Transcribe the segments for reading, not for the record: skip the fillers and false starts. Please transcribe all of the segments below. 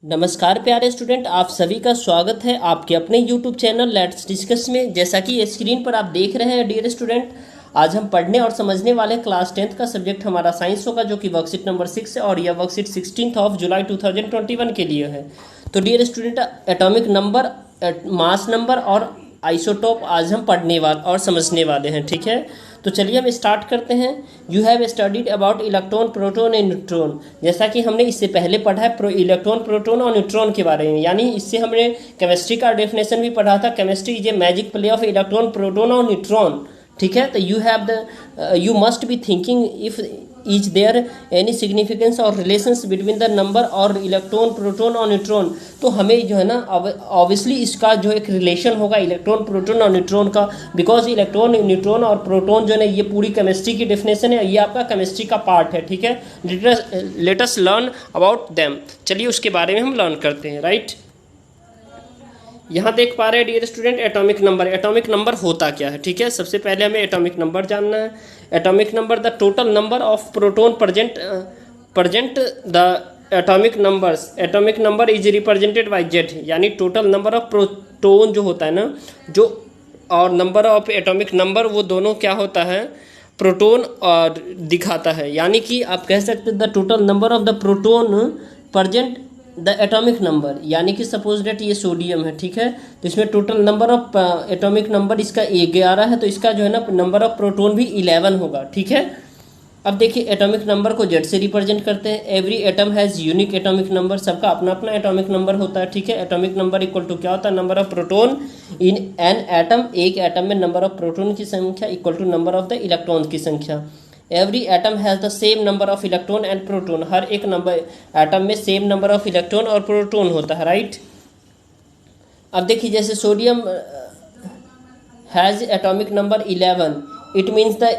नमस्कार प्यारे स्टूडेंट, आप सभी का स्वागत है आपके अपने यूट्यूब चैनल लेट्स डिस्कस में। जैसा कि स्क्रीन पर आप देख रहे हैं डियर स्टूडेंट, आज हम पढ़ने और समझने वाले क्लास 10th का सब्जेक्ट हमारा साइंस होगा, जो कि वर्कशीट नंबर 6 है और यह वर्कशीट 16 जुलाई 2021 के लिए है। तो dear student, atomic number, mass number और आइसोटोप आज हम पढ़ने वाले और समझने वाले हैं। ठीक है, तो चलिए हम स्टार्ट करते हैं। You have studied about electron, proton and neutron. जैसा कि हमने इससे पहले पढ़ा है इलेक्ट्रॉन, प्रोटॉन और न्यूट्रॉन के बारे में, यानी इससे हमने केमिस्ट्री का डेफिनेशन भी पढ़ा था। Chemistry is a magic play of electron, proton और न्यूट्रॉन। ठीक है, तो you must be thinking if is there any significance और रिलेशंस बिटवीन द नंबर और इलेक्ट्रॉन, प्रोटॉन और न्यूट्रॉन। तो हमें जो है ना, ऑब्वियसली इसका जो एक रिलेशन होगा इलेक्ट्रॉन, प्रोटॉन और न्यूट्रॉन का, बिकॉज इलेक्ट्रॉन, न्यूट्रॉन और प्रोटॉन जो है ना, ये पूरी केमिस्ट्री की डेफिनेशन है, ये आपका केमिस्ट्री का पार्ट है। ठीक है, let us learn about them. चलिए उसके बारे में हम लर्न करते हैं। राइट, यहाँ देख पा रहे हैं dear student atomic number. Atomic number होता क्या है? ठीक है, सबसे पहले हमें एटॉमिक नंबर जानना है। Atomic number the total number of proton present the atomic numbers. Atomic number is represented by Z, यानी टोटल नंबर ऑफ प्रोटॉन जो होता है ना, जो और नंबर ऑफ एटॉमिक नंबर, वो दोनों क्या होता है, प्रोटॉन और दिखाता है। यानी कि आप कह सकते हैं the total number of the proton present the atomic number, यानी कि सपोज डेट ये सोडियम है। ठीक है, तो इसमें total number of atomic number इसका 11 है, तो इसका जो है ना नंबर ऑफ प्रोटॉन भी 11 होगा। ठीक है, अब देखिए एटॉमिक नंबर को जेड से रिप्रेजेंट करते हैं। Every atom has unique atomic number, सबका अपना अपना एटॉमिक नंबर होता है। ठीक है, एटॉमिक नंबर इक्वल टू क्या होता है, number of proton in an atom. एक एटम में नंबर ऑफ प्रोटॉन की संख्या equal to number of the electron की संख्या। Every atom has the same number of electron and proton, हर एक नंबर एटम में सेम नंबर ऑफ इलेक्ट्रॉन और प्रोटॉन होता है। राइट, अब देखिए जैसे sodium has atomic number 11, it means the,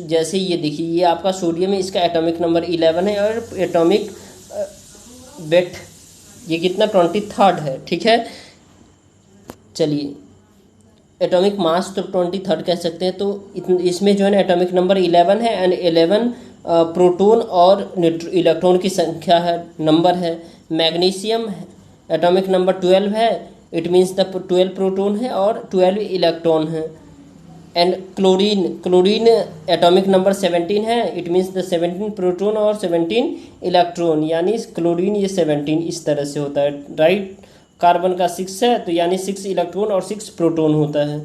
जैसे ये देखिए ये आपका सोडियम है, इसका एटॉमिक नंबर 11 है और एटॉमिक वेट ये कितना 23 है। ठीक है, चलिए एटॉमिक मास तो 23 कह सकते हैं। तो इसमें जो है ना एटॉमिक नंबर 11 है एंड 11 प्रोटॉन और इलेक्ट्रॉन की संख्या है, नंबर है। मैग्नीशियम एटॉमिक नंबर 12 है, इट मीन्स द 12 प्रोटॉन है और 12 इलेक्ट्रॉन है। एंड क्लोरीन एटॉमिक नंबर 17 है, इट मीन्स द 17 प्रोटॉन और 17 इलेक्ट्रॉन, यानी क्लोरीन ये 17 इस तरह से होता है। राइट, कार्बन का 6 है, तो यानी 6 इलेक्ट्रॉन और 6 प्रोटॉन होता है।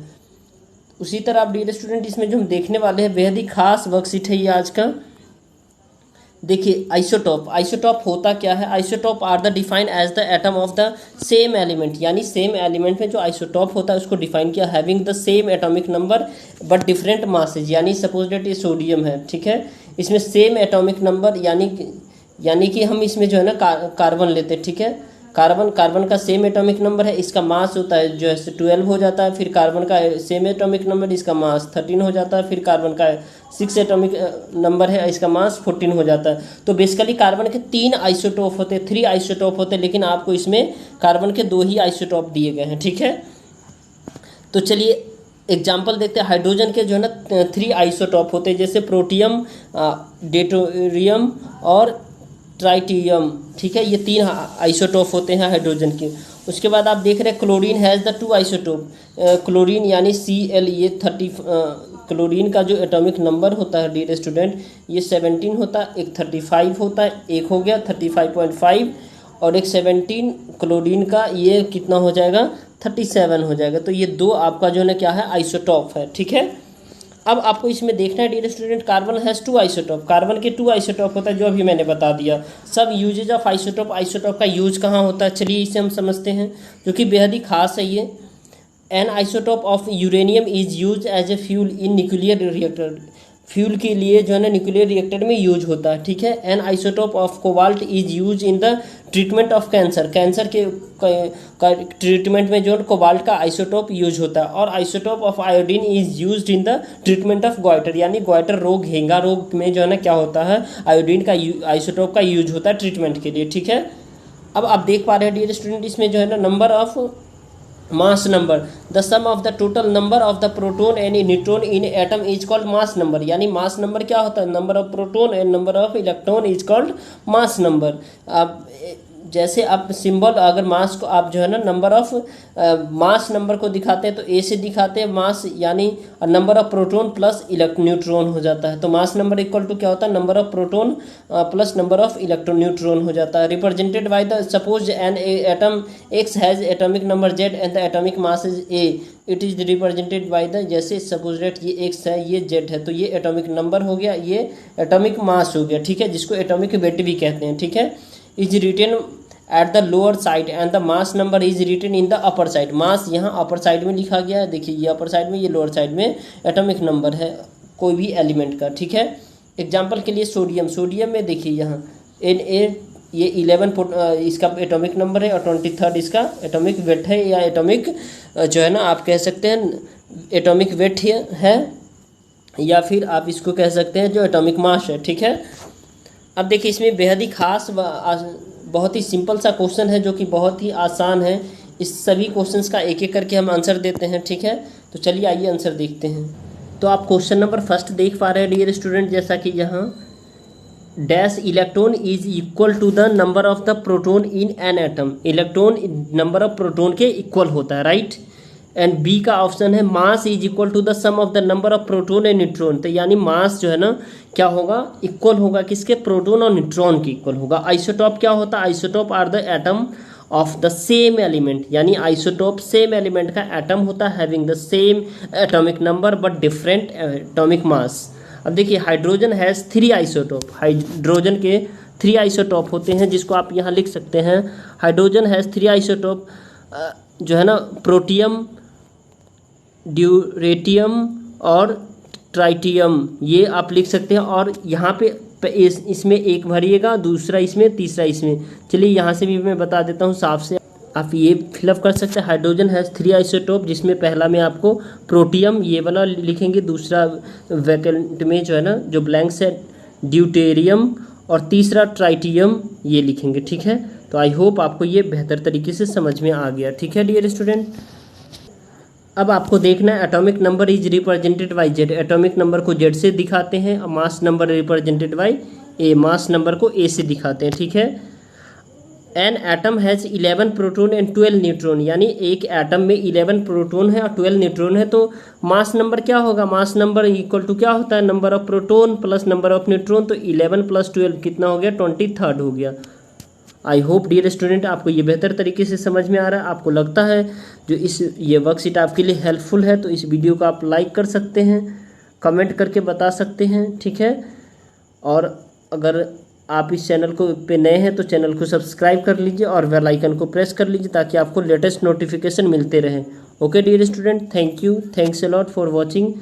उसी तरह आप डियर स्टूडेंट इसमें जो हम देखने वाले हैं बेहद ही खास वर्कशीट है ये आज का। देखिए आइसोटॉप, आइसोटॉप होता क्या है? Isotope are the define as the atom of the same element, यानी सेम एलिमेंट में जो आइसोटॉप होता है उसको डिफाइन किया having the same atomic number but different masses. यानी सपोज डेट ये सोडियम है, ठीक है, इसमें सेम एटॉमिक नंबर, यानी कि हम इसमें जो है ना कार्बन लेते हैं। ठीक है, कार्बन का सेम एटॉमिक नंबर है, इसका मास होता है जो है 12 हो जाता है। फिर कार्बन का सेम एटॉमिक नंबर, इसका मास 13 हो जाता है। फिर कार्बन का 6 एटॉमिक नंबर है, इसका मास 14 हो जाता है। तो बेसिकली कार्बन के 3 आइसोटोप होते हैं, 3 आइसोटोप होते हैं, लेकिन आपको इसमें कार्बन के 2 ही आइसोटोप दिए गए हैं। ठीक है, तो चलिए एग्जाम्पल देखते हैं। हाइड्रोजन के जो है ना 3 आइसोटोप होते हैं, जैसे प्रोटियम, डेटोरियम और ट्राइटियम। ठीक है, ये 3 आइसोटोप होते हैं हाइड्रोजन के। उसके बाद आप देख रहे हैं chlorine has the 2 isotope. Chlorine यानी Cl, ये 30, क्लोरीन का जो एटॉमिक नंबर होता है डियर स्टूडेंट ये 17 होता है, एक 35 होता है, एक हो गया 35.5 और एक 17 क्लोरीन का, ये कितना हो जाएगा 37 हो जाएगा। तो ये 2 आपका जो है ना क्या है आइसोटोप है। ठीक है, अब आपको इसमें देखना है dear student, carbon has 2 isotope, carbon के 2 आइसोटोप होता है, जो अभी मैंने बता दिया। सब यूजेज ऑफ आइसोटोप, आइसोटोप का यूज कहाँ होता है, चलिए इसे हम समझते हैं, जो कि बेहद ही खास है ये। An isotope of uranium is use as a fuel in nuclear reactor, fuel के लिए जो है ना न्यूक्लियर रिएक्टर में यूज होता है। ठीक है, N isotope of cobalt is use in the treatment of cancer, cancer के ट्रीटमेंट में जो कोबाल्ट का आइसोटोप यूज होता है। और isotope of iodine is used in the treatment of goitre, यानी गोइटर रोग, हेंगा रोग में जो है ना क्या होता है आयोडीन का आइसोटोप का यूज होता है ट्रीटमेंट के लिए। ठीक है, अब आप देख पा रहे हैं डियर स्टूडेंट इसमें जो है ना number of mass number, the sum of the total number of the proton and neutron in atom is called mass number. यानी मास नंबर क्या होता है, number of proton and number of electron is called mass number. अब जैसे आप symbol अगर मास को आप जो है ना नंबर ऑफ मास नंबर को दिखाते हैं तो ए से दिखाते हैं मास, यानी number of proton plus neutron हो जाता है। तो मास नंबर इक्वल टू क्या होता है, number of proton plus number of electron neutron हो जाता है। Represented by the suppose an atom x has atomic number Z and the atomic mass is a, it is represented by the, जैसे suppose that ये x है ये Z है, तो ये एटॉमिक नंबर हो गया, ये एटॉमिक मास हो गया, ठीक है, जिसको एटॉमिक वेट भी कहते हैं, ठीक है। Is written at the lower side and the mass number is written in the upper side. Mass यहाँ अपर साइड में लिखा गया है, देखिए ये अपर साइड में, ये लोअर साइड में एटॉमिक नंबर है कोई भी एलिमेंट का, ठीक है। एग्जांपल के लिए सोडियम, सोडियम में देखिए यहाँ Na ये 11 इसका एटॉमिक नंबर है और 23 इसका एटॉमिक वेट है, या एटॉमिक जो है ना आप कह सकते हैं एटॉमिक वेट है, या फिर आप इसको कह सकते हैं जो एटॉमिक मास है, ठीक है। अब देखिए इसमें बेहद ही खास बहुत ही सिंपल सा क्वेश्चन है जो कि बहुत ही आसान है। इस सभी क्वेश्चंस का एक एक करके हम आंसर देते हैं, ठीक है। तो चलिए आइए आंसर देखते हैं। तो आप क्वेश्चन नंबर फर्स्ट देख पा रहे हैं डियर स्टूडेंट, जैसा कि यहाँ dash electron is equal to the number of the proton in an atom, electron number of proton के इक्वल होता है, राइट। एंड बी का ऑप्शन है mass is equal to the sum of the number of proton and neutron, तो यानी मास जो है ना क्या होगा, इक्वल होगा किसके, प्रोटॉन और न्यूट्रॉन के इक्वल होगा। आइसोटॉप क्या होता है, isotope are the atom of the same element, यानी आइसोटॉप सेम एलिमेंट का एटम होता है having the same atomic number but different atomic mass. अब देखिए हाइड्रोजन हैज़ 3 आइसोटॉप, हाइड्रोजन के 3 आइसोटॉप होते हैं, जिसको आप यहाँ लिख सकते हैं हाइड्रोजन हैज़ 3 आइसोटॉप जो है ना, प्रोटियम, ड्यूरेटियम और ट्राइटियम, ये आप लिख सकते हैं। और यहाँ पे इसमें एक भरिएगा, दूसरा इसमें, तीसरा इसमें। चलिए यहाँ से भी मैं बता देता हूँ साफ से, आप ये फिलअप कर सकते हैं। हाइड्रोजन हैज़ 3 आइसोटॉप, जिसमें पहला में आपको प्रोटियम ये वाला लिखेंगे, दूसरा वैकेंट में जो है ना जो ब्लैंक्स है ड्यूटेरियम, और तीसरा ट्राइटियम ये लिखेंगे, ठीक है। तो आई होप आपको ये बेहतर तरीके से समझ में आ गया, ठीक है डियर स्टूडेंट। अब आपको देखना है atomic number is represented by Z, atomic number को जेड से दिखाते हैं, और mass number represented by A, mass number को ए से दिखाते हैं, ठीक है। An atom has 11 proton and 12 neutron, यानी एक एटम में 11 प्रोटॉन है और 12 न्यूट्रॉन है, तो मास नंबर क्या होगा, मास नंबर इक्वल टू क्या होता है, number of proton plus number of neutron, तो 11 + 12 कितना हो गया, 23 हो गया। आई होप डियर स्टूडेंट आपको ये बेहतर तरीके से समझ में आ रहा है। आपको लगता है जो ये वर्कशीट आपके लिए हेल्पफुल है, तो इस वीडियो को आप लाइक कर सकते हैं, कमेंट करके बता सकते हैं, ठीक है। और अगर आप इस चैनल को पे नए हैं तो चैनल को सब्सक्राइब कर लीजिए और बेल आइकन को प्रेस कर लीजिए, ताकि आपको लेटेस्ट नोटिफिकेशन मिलते रहें। Okay dear student, thank you, thanks a lot for watching.